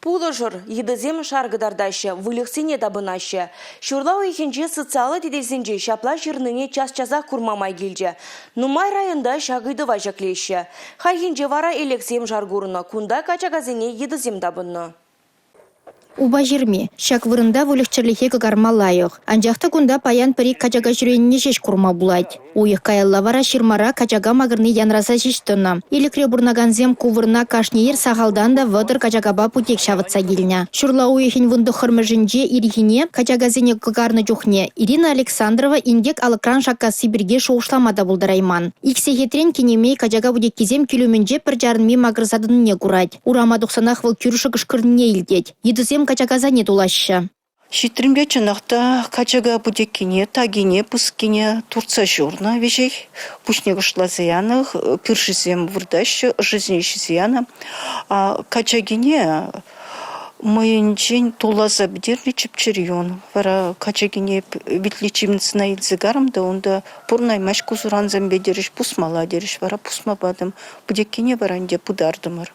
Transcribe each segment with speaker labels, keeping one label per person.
Speaker 1: Пулышыр, едізем шаргыдардашы, вылықсене табынашы. Шурлау ехенже социалы дедесенже шапла жирныне час-часа курмамай келже. Нумай районда шағыды важаклеші. Хайхенже вара элексем жаргурына, кунда качагазене едізем табыны.
Speaker 2: Уба жирми, шак вырында вылықчырлихе кагарма лайық. Анжақты күнда паян пірі качага жүреніне жеш курма булайд. Уйық каялла вара ширмара качага магырны янраса жештіна. Илікре бурнаганзем кувырна кашнеер сағалдан да вăдыр качагаба путек шавытса келіне. Шурла уйықын вынды хырмыжынже ирихине качагазене кагарны жухне. Ирина Александрова ингек алыкран шакка Сибирге шоушламада булдарайман. Иксехетрен кенемей качага будек кезем келуменже пір жарынми магырсадынне курать. Урама 90-ах выл кюрші кышкырне илдет. Едізем качаказа не тулаща.
Speaker 3: Шитримге чынақта качага будеккене, тагине, пускене Турция журна вежей. Пушне гышла зиянах, пиршизем вырдаще, жизнейші зияна. А качагине мойынчен тулаза бідерли чіпчеріон. Вара качагине витличимцына илзігарым да онда пурнай маш кузуранзам бедеріш пусмала деріш. Вара пусмабадым. Будеккене варанде пудардымыр.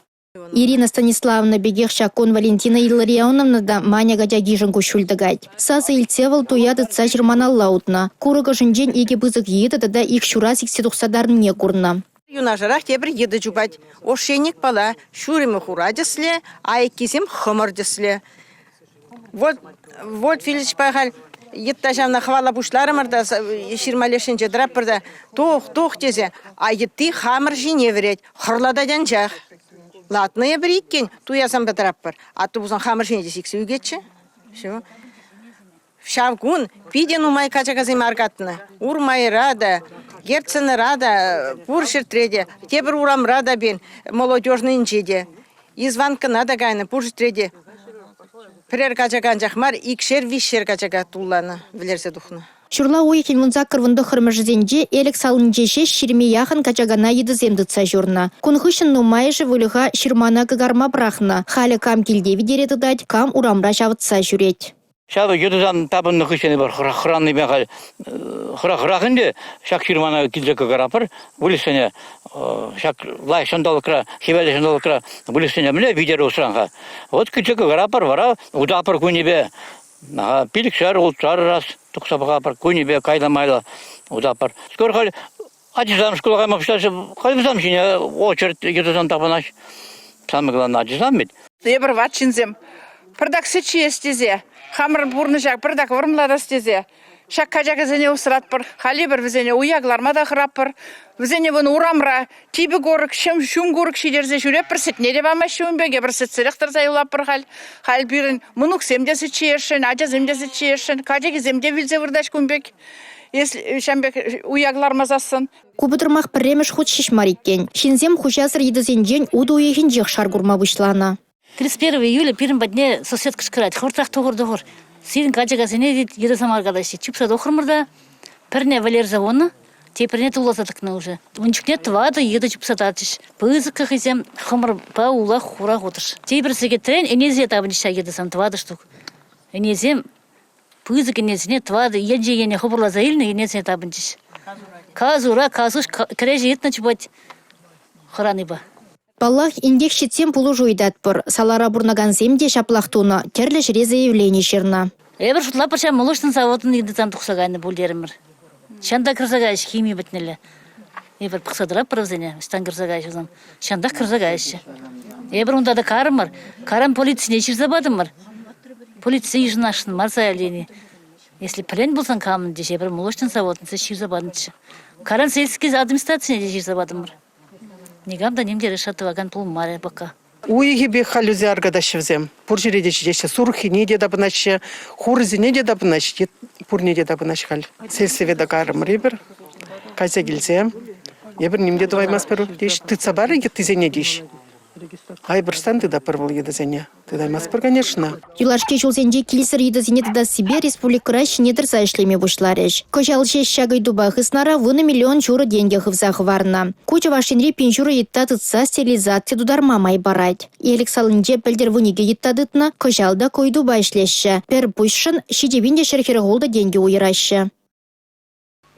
Speaker 2: Ирина Станиславовна бегехша кон Валентина Илларионовна да маня гадягижен кушульдагать. Сазы ильцевал туяды цачермана лаутна. Курыга жинжен еге бызык еді да их шурас иксе тухсадарн не курна.
Speaker 4: Юнажарах тебір еді жубать. Ошенник пала шуримы хурадесле, а еккезем хымырдесле. Вот Филич Пахаль еттажамна хвала бушларымырда ширмалешінже драппырда тоқ тезе, а етті хамыр жине верет, хырлададан жақ. Латная бриккен, туясам бадраппар, а то бузан хамыр жине десексе үгетші. Шавгун, пиден умай качагазым аргатны. Урмай рада, герцені рада, пуршертреде, тебір урам рада бен, молодежный инжеде. Изванка нада гайны, пуршертреде. Пірер качаган жақмар, икшер, вишер качага тулланы, білерсе духны.
Speaker 2: Шурла уйхин вунза кырвынды хырмыжызенже элек салынжеше ширме яхын качагана едіземдіца журна. Кунхышын нумайжы вылыға ширмана кагарма брахна. Халі кам келде видереті дать, кам урамра жавытса жүрет.
Speaker 5: Шағы едізан табынны күшені бар хыранны бен қал. Хырақынде шақ ширмана келде кагарапыр. Вылысыне шақ лай шындалықра, хевелі шындалықра вылысыне біле видері ұсыранға. Вот келде кагарапыр вара удапыр күнебе. Пилік шар, ол шар раз. Тұқсапыға апыр, көнебе, кайламайла, ұдапыр. Скор қал, ажызам школға мақшташы, қалбызам жіне, очерт, едізан табынаш. Самығылан ажызам бет.
Speaker 6: Ебір ватшынзем, пырдак сычы естезе, хамыр бұрны жақ, пырдак вырмлада стезе. Шак качага зене усыратпыр, хали бір візене уягларма да қыраппыр. Візене вон урамра, тибі горық, шум горық шидерзе жүреп бір сетне де бама шумбеге, бір сетсіректір зайлаппыр хал. Хал бірін мұнық земде сычы ершін, ажа земде сычы ершін, качаги земде вілзе вырдаш күмбек. Если шамбек уягларма засын.
Speaker 2: Кубытырмақ пірреміш худ шишмар еккен. Шинзем хужасыр едізенжен уды уехін жеқ шаргурма бұшлана.
Speaker 7: 31 июля пирім бәдне сосет кішкірат, хортрақ тоғыр. Сирин качага сене дит едасам аргадашы. Чипса дохырмырда, пірне валер завоны, те пірне туласатықны уже. Унчукне твады еді чипса татыш. Пызыққа хизем хымыр па ула хура хотыш. Те бірсеге трен энезе табынша едасам твады штук. Энезем пызық энезіне твады енже хыбырла заилны энезіне табыншыш. Казура, казуш, кіреже етна чубать хыраны ба.
Speaker 2: Баллах индек шетсем пулу жуйдатпыр. Салара бурнаган земде шаплақтуна, терлі жіре заявление шерна.
Speaker 7: Эбір шутла пырша молочный заводын едізан тұқсағайны бөлдерімір. Шанда кірзағайш химия бітнелі. Эбір пықсадыра пырывзене, штан кірзағайш озам. Шанда кірзағайш. Эбір онда да карымыр. Карам полицияне шырзабадымыр. Полиция ежін ашын, марса әлені. Если плен болсан камын деш, эбір молочный заводын шырзабадыншы. Каран сельский администрацияне шырзабадымыр. Негамда немде решатываган пул маре бака.
Speaker 8: Уйги бе халюзе аргадашевзем. Пуржиреде чидеше сурхи не де дабынаще, хурзи не де дабынаще, пурне де дабынаш хал. Сельсовета карым ребер, кайса гильзем. Ебір немде даваймас перу деш. Ты цабары ты зене деш. Ай бірстан ты да первыл едізене. Ты даймас пер, конечно.
Speaker 2: Юлашке жолзенде келесір едізене да себе республикара шинедірса ішлеме бұшларыш. Кожал шеш шагай дубах ыснара выны миллион чуры деньги хывзах варна. Куча вашенре пинчуры етта тытса стерилизация дударма май барать. И Алексалынде пәлдер вынеге етта дытна, кожал да кой дуба ішлеші. Пер пұшшын шидебінде шерхері голда деньги уйрашы.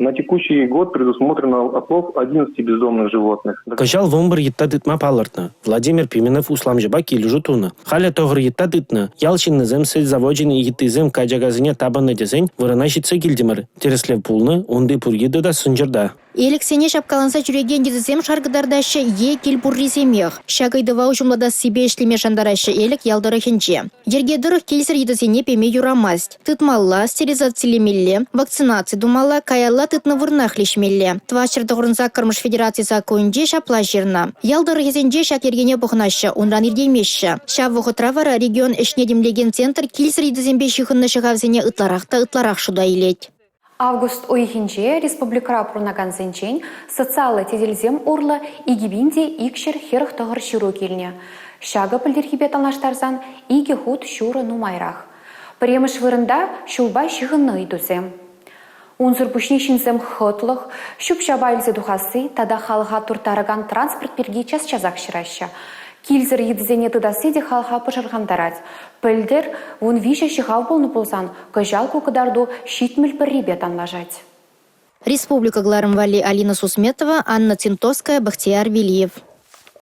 Speaker 9: На текущий год предусмотрено отлов 11 бездомных животных.
Speaker 10: Кашал вомбар етта дытма палыртна. Владимир Пименов усламжаба килжу туна. Халя тогр етта дытна. Ялшинны зем сельзаводин и еттизем каджагазыне табанны дезень вырынашитса килдимыр. Тереслев пулны, онды пургиды да сынжырда.
Speaker 2: Элексене шапкаланса жүреген дезем шаргыдардашы е кел бурриземех. Шагайдыва ужумлада себе эшлеме шандарашы элек ялдыры хенче. Ергедырых келсер едізене пеме юрамасть. Тытмалла, стерилизациялемелле, вакцинация думала, каялла тытны вырнах лишмелле. Твачырды ғырынса кырмыш федерацияса көйінже шапла жерна. Ялдыры хезенже шак ергене бұхнашы, онран ирдеймеші. Шав вұхытравара регион ішне демлеген центр келсер едізембе шихынны шығавзене ытларақ шуда илет.
Speaker 11: Август ойхинче республикара пурнаган зенчен социалы теделзем урлы игибинде икшер херх тығыр шыру келіне. Шага пілдерхибет алаштарзан иги худ шуры нумайрах. Премыш вырында шулбай шығынны идузем. Унзыр пушнишинзем хытлых, шуп шабайлзе духасы, тада халға туртарыган транспорт перги час-чазак шыраща. Килзер едізене тыдасы де халға пышырғандарад. Пілдер, вон виже шығал болны болсан, көжал көкідарду шитміл бір ребет анлажать.
Speaker 2: Республика Гларымвали Алина Сусметова, Анна Цинтовская, Бахтияр Вильев.